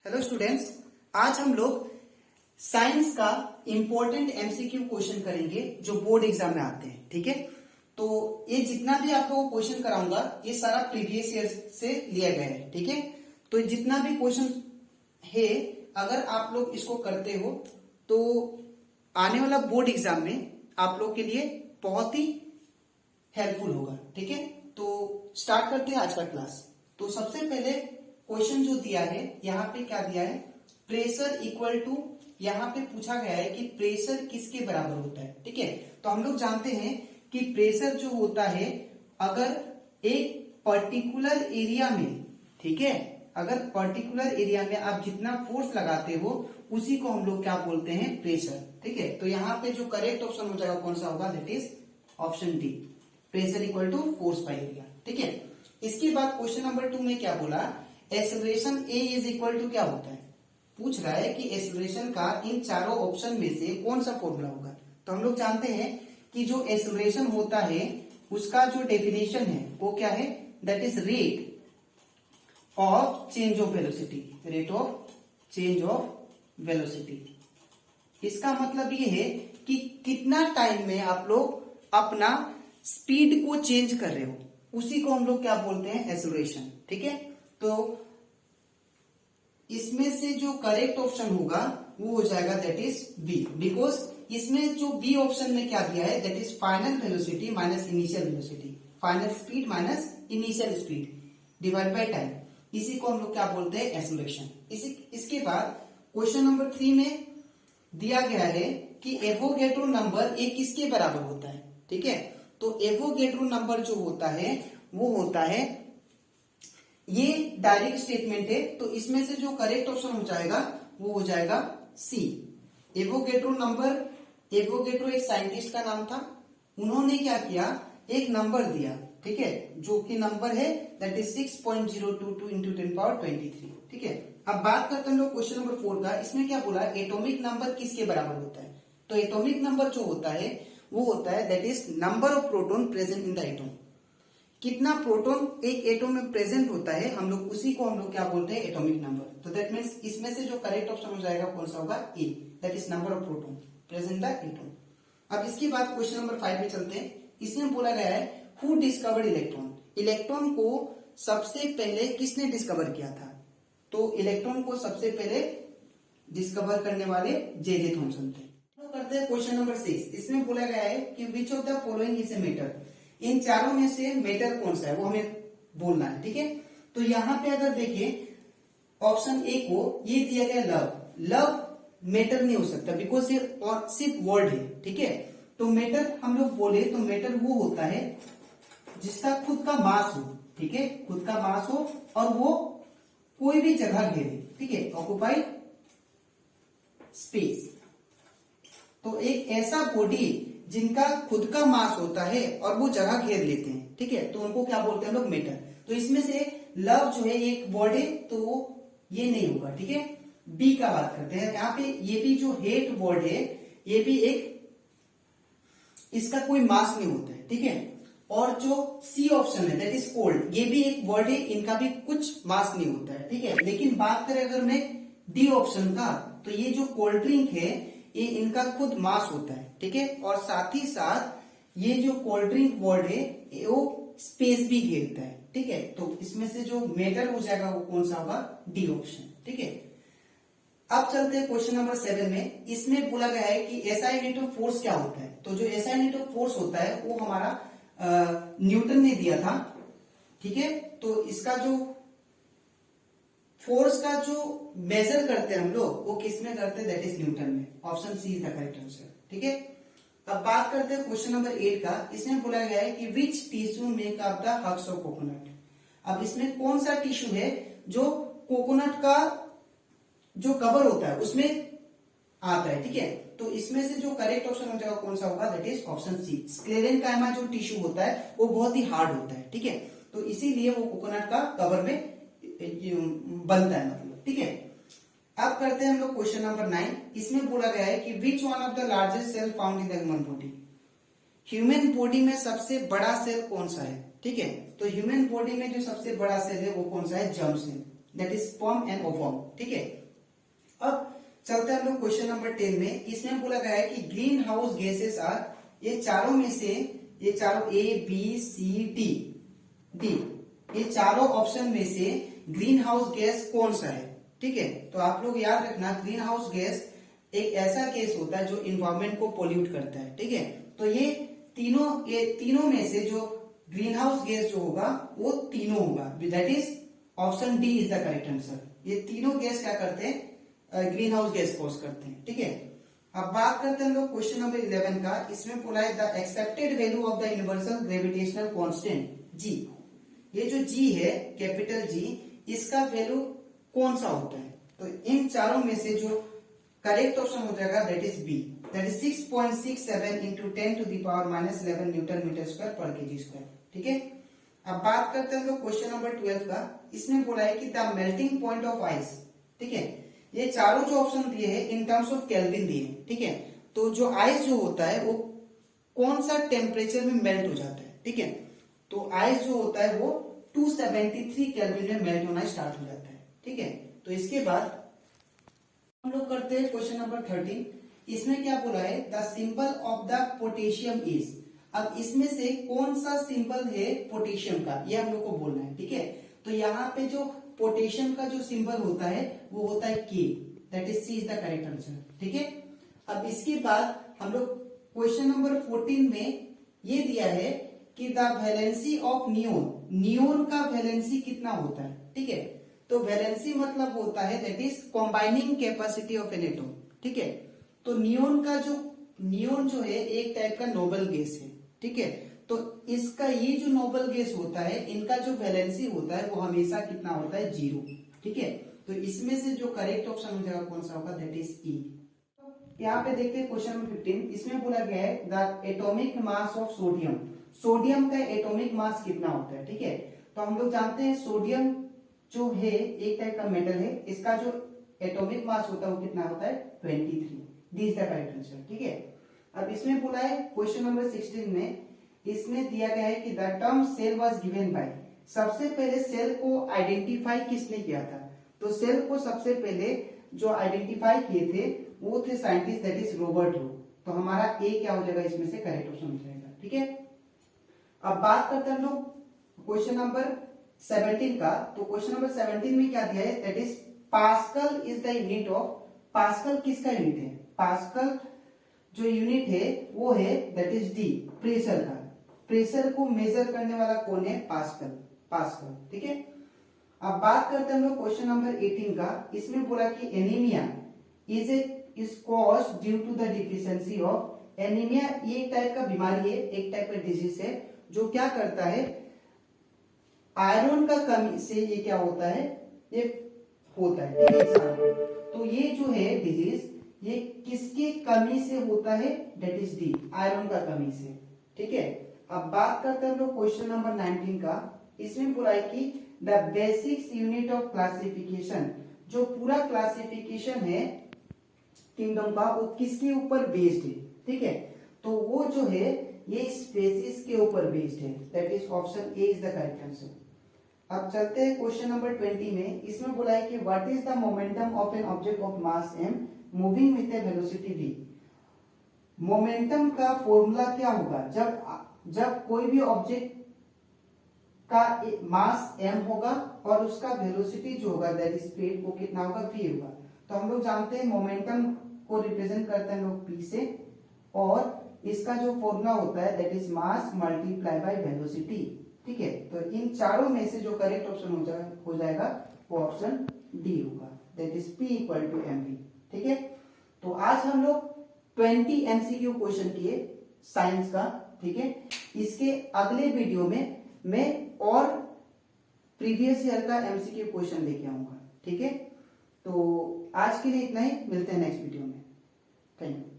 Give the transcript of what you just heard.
Hello students, आज हम लोग साइंस का इंपॉर्टेंट एमसीक्यू क्वेश्चन करेंगे जो बोर्ड एग्जाम में आते हैं। ठीक है, तो ये जितना भी आप लोगों को क्वेश्चन कराऊंगा ये सारा प्रीवियस ईयर से लिया गया है। ठीक है, तो जितना भी क्वेश्चन है अगर आप लोग इसको करते हो तो आने वाला बोर्ड एग्जाम में आप लोग के लिए बहुत ही हेल्पफुल होगा। ठीक है, तो स्टार्ट करते हैं आज का क्लास। तो सबसे पहले क्वेश्चन जो दिया है यहाँ पे क्या दिया है, प्रेशर इक्वल टू, यहाँ पे पूछा गया है कि प्रेशर किसके बराबर होता है। ठीक है, तो हम लोग जानते हैं कि प्रेशर जो होता है अगर एक पर्टिकुलर एरिया में, ठीक है, अगर पर्टिकुलर एरिया में आप जितना फोर्स लगाते हो उसी को हम लोग क्या बोलते हैं, प्रेशर। ठीक है, तो यहाँ पे जो करेक्ट ऑप्शन हो जाएगा कौन सा होगा, that is option D, pressure equal to force by area. ठीक है, इसके बाद क्वेश्चन नंबर 2 में क्या बोला, acceleration A is equal to क्या होता है, पूछ रहा है कि एक्सेलरेशन का इन चारों ऑप्शन में से कौन सा फॉर्मूला होगा। तो हम लोग जानते हैं कि जो एक्सेलरेशन होता है उसका जो डेफिनेशन है वो क्या है, that is rate of change of velocity, rate of change of velocity. इसका मतलब ये है कि कितना टाइम में आप लोग अपना स्पीड को चेंज कर रहे हो, उसी को हम लोग क्या बोलते हैं, एक्सेलरेशन। ठीक है, तो इसमें से जो करेक्ट ऑप्शन होगा वो हो जाएगा दैट इज बी, बिकॉज इसमें जो बी ऑप्शन में क्या दिया है, that is final velocity minus initial velocity, final speed minus initial speed divide by time, इसी को हम लोग क्या बोलते हैं, एक्सेलरेशन। इसके बाद क्वेश्चन नंबर 3 में दिया गया है कि एवोगैड्रो नंबर एक किसके बराबर होता है। ठीक है, तो एवोगैड्रो नंबर जो होता है वो होता है, ये डायरेक्ट स्टेटमेंट है, तो इसमें से जो करेक्ट ऑप्शन हो जाएगा वो हो जाएगा सी, एवोगैड्रो नंबर। एवोगैड्रो एक साइंटिस्ट का नाम था, उन्होंने क्या किया, एक नंबर दिया, ठीक है, जो कि नंबर है दैट इज 6.022 इंटू 10⁻23। ठीक है, अब बात करते हैं लोग क्वेश्चन नंबर 4 का। इसमें क्या बोला, एटॉमिक नंबर किसके बराबर होता है। तो एटॉमिक नंबर जो होता है वो होता है that is number of proton present in the atom, कितना प्रोटॉन एक एटॉम में प्रेजेंट होता है, हम लोग उसी को हम लोग क्या बोलते हैं, एटॉमिक नंबर। तो दैट मींस इसमें से जो करेक्ट ऑप्शन हो जाएगा कौन सा होगा, A, that is number of proton present the atom. अब इसके बाद क्वेश्चन नंबर 5 में चलते हैं। इसमें बोला गया है हु डिस्कवर्ड इलेक्ट्रॉन, इलेक्ट्रॉन को सबसे पहले किसने डिस्कवर किया था। तो इलेक्ट्रॉन को सबसे पहले डिस्कवर करने वाले जे थॉमसन थे। करते हैं क्वेश्चन नंबर 6। इसमें बोला गया है कि which of the following is a matter, इन चारों में से मेटर कौन सा है वो हमें बोलना है। ठीक है, तो यहां पे अगर देखिए ऑप्शन ए को ये दिया गया लव, लव मेटर नहीं हो सकता बिकॉज ये सिर्फ वर्ड है। ठीक है, तो मेटर हम लोग बोले तो मेटर वो होता है जिसका खुद का मास हो, ठीक है, खुद का मास हो और वो कोई भी जगह घेरे, ठीक है, ऑक्युपाई स्पेस। तो एक ऐसा बॉडी जिनका खुद का मास होता है और वो जगह घेर लेते हैं, ठीक है, तो उनको क्या बोलते हैं लोग, मेटर। तो इसमें से लव जो है एक वर्ड है तो वो ये नहीं होगा। ठीक है, बी का बात करते हैं। यहाँ पे ये भी जो हेट वर्ड है ये भी एक, इसका कोई मास नहीं होता है। ठीक है, और जो सी ऑप्शन है दैट इज कोल्ड, ये भी एक वर्ड है, इनका भी कुछ मास नहीं होता है। ठीक है, लेकिन बात करें अगर मैं डी ऑप्शन का, तो ये जो कोल्ड ड्रिंक है ये इनका खुद मास होता है। ठीक है, और साथ ही साथ ये जो कोल्ड ड्रिंक वर्ड है वो स्पेस भी घेरता है। ठीक है, तो इसमें से जो मेटर हो जाएगा वो कौन सा होगा, डी ऑप्शन। ठीक है, अब चलते हैं क्वेश्चन नंबर 7 में। इसमें बोला गया है कि एसआई यूनिट ऑफ फोर्स क्या होता है। तो जो एसआई यूनिट ऑफ फोर्स होता है वो हमारा न्यूटन ने दिया था। ठीक है, तो इसका जो फोर्स का जो मेजर करते हैं हम लोग वो किस में करते हैं, दैट इज न्यूटन में। Option C is the correct answer. ठीक है, अब बात करते हैं क्वेश्चन नंबर 8 का। इसमें बोला गया है कि which tissue make up the husks of coconut. अब इसमें कौन सा टिश्यू है जो कोकोनट का जो कवर होता है उसमें आता है। ठीक है, तो इसमें से जो करेक्ट ऑप्शन हो जाएगा कौन सा होगा, that is option C, sclerenchyma जो टिश्यू होता है वो बहुत ही हार्ड होता है। ठीक है, तो इसीलिए वो कोकोनट का कवर में बनता है, मतलब। ठीक है, अब करते हैं हम लोग क्वेश्चन नंबर 9। इसमें बोला गया है कि which one of the largest cell found in the human body, human body में सबसे बड़ा सेल कौन सा है। ठीक है, तो ह्यूमन बॉडी में जो सबसे बड़ा सेल है वो कौन सा है, germ cell. That is sperm and ovum. ठीक है, अब चलते हैं हम लोग क्वेश्चन नंबर 10 में। इसमें बोला गया है कि ग्रीन हाउस गैसेस आर, ये चारों में से, ये चारों A B C D D, ये चारों ऑप्शन में से ग्रीन हाउस गैस कौन सा है। ठीक है, तो आप लोग याद रखना, ग्रीन हाउस गैस एक ऐसा गैस होता है जो इन्वायरमेंट को पोल्यूट करता है। ठीक है, तो ये तीनों में से जो ग्रीन हाउस गैस जो होगा वो तीनों होगा, that is option D is the correct answer. ये तीनों गैस क्या करते हैं, ग्रीन हाउस गैस कॉज करते हैं। ठीक है, अब बात करते हैं हम लोग क्वेश्चन नंबर 11 का। इसमें बोला है the accepted value of the universal gravitational constant जी। ये जो जी है, कैपिटल जी, इसका वैल्यू कौन सा होता है। तो इन चारों में से जो करेक्ट ऑप्शन हो जाएगा that is B, that is 6.67 into 10 to the power -11 newton metre square पर केजी स्क्वायर। ठीक है, अब बात करते हैं हम लोग क्वेश्चन नंबर 12 का। इसमें बोला है कि the melting point of ice. ठीक है, ये चारों जो ऑप्शन दिए हैं इन टर्म्स ऑफ केल्विन दिए हैं। ठीक है, तो जो आइस जो होता है वो कौन सा टेम्परेचर में मेल्ट हो जाता है। ठीक है, तो आइस जो होता है वो 273 केल्विन में मेल्ट होना स्टार्ट हो जाता है। ठीक है, तो इसके बाद हम लोग करते हैं क्वेश्चन नंबर 13। इसमें क्या बोला है, the symbol of the potassium is. अब इसमें से कौन सा सिंबल है पोटेशियम का, ये हम लोग को बोलना है। ठीक है, तो यहाँ पे जो पोटेशियम का जो सिंबल होता है वो होता है के, that is C is the correct answer. ठीक है, अब इसके बाद हम लोग क्वेश्चन नंबर 14 में ये दिया है कि the valency of neon, neon का वैलेंसी कितना होता है। ठीक है, तो वैलेंसी मतलब होता है that is combining capacity of an atom. ठीक है, तो नियोन जो है एक टाइप का नोबल गैस है। ठीक है, तो इसका ये जो नोबल गैस होता है, इनका जो वैलेंसी होता है वो हमेशा कितना होता है, 0। ठीक है, तो इसमें से जो करेक्ट ऑप्शन हो जाएगा कौन सा होगा, दैट इज ई। यहाँ पे देखते हैं क्वेश्चन नंबर 15। इसमें बोला गया है the atomic mass of sodium. Sodium का एटॉमिक मास कितना होता है। ठीक है, तो हम लोग जानते हैं सोडियम जो है एक टाइप का मेटल है, इसका जो एटॉमिक मास होता है वो कितना होता है, 23। This is the correct answer. ठीक है, अब इसमें बोला है क्वेश्चन नंबर 16 में, इसमें दिया गया है कि the term cell was given by. सबसे पहले सेल को आइडेंटिफाई किसने किया था, तो सेल को सबसे पहले जो आइडेंटिफाई किए थे वो थे साइंटिस्ट, दैट इज रॉबर्ट लो। तो हमारा ए क्या हो जाएगा, इसमें से करेक्ट ऑप्शन हो जाएगा। ठीक है, अब बात करते हैं हम लोग क्वेश्चन नंबर 17 का। तो क्वेश्चन नंबर 17 में क्या दिया है, that is pascal is the unit of. Pascal किसका यूनिट है, पास्कल जो यूनिट है वो है दैट इज डी, प्रेशर का। प्रेशर को मेजर करने वाला कौन है, पास्कल, पास्कल। ठीक है, अब बात करते हैं हम लोग क्वेश्चन नंबर 18 का। इसमें बोला कि anaemia is caused due to the deficiency of. Anaemia ये एक टाइप का बीमारी है, एक टाइप का डिजीज है जो क्या करता है, आयरन का कमी से ये क्या होता है, ये होता है। तो ये जो है डिजीज ये किसकी कमी से होता है, दैट इज डी, आयरन का कमी से। ठीक है, अब बात करते हैं हम लोग क्वेश्चन नंबर 19 का। इसमें बोला है कि the basics unit of classification, जो पूरा क्लासिफिकेशन है किंगडम का वो किसके ऊपर बेस्ड है। ठीक है, तो वो जो है ये स्पेसिस के ऊपर बेस्ड है, that is option A is the correct answer. अब चलते हैं क्वेश्चन नंबर 20 में। इसमें बोला है कि what is the momentum of an object of mass m moving with A velocity v। Momentum का फॉर्मूला क्या होगा, जब कोई भी ऑब्जेक्ट का मास m होगा और उसका वेलोसिटी जो होगा दैट इज स्पीड वो कितना होगा, v होगा। तो हम लोग जानते हैं मोमेंटम को रिप्रेजेंट करते हैं लोग p से, और इसका जो फॉर्मूला होता है that is mass multiply by velocity. ठीक है, तो इन चारों में से जो करेक्ट ऑप्शन हो जाएगा वो ऑप्शन डी होगा, that is p equal to mv। ठीक है, तो आज हम लोग 20 MCQ क्वेश्चन किए साइंस का। ठीक है, इसके अगले वीडियो में मैं और प्रीवियस ईयर का MCQ क्वेश्चन लेके आऊंगा। ठीक है, तो आज के लिए इतना ही, मिलते हैं नेक्स्ट वीडियो में। Thank you.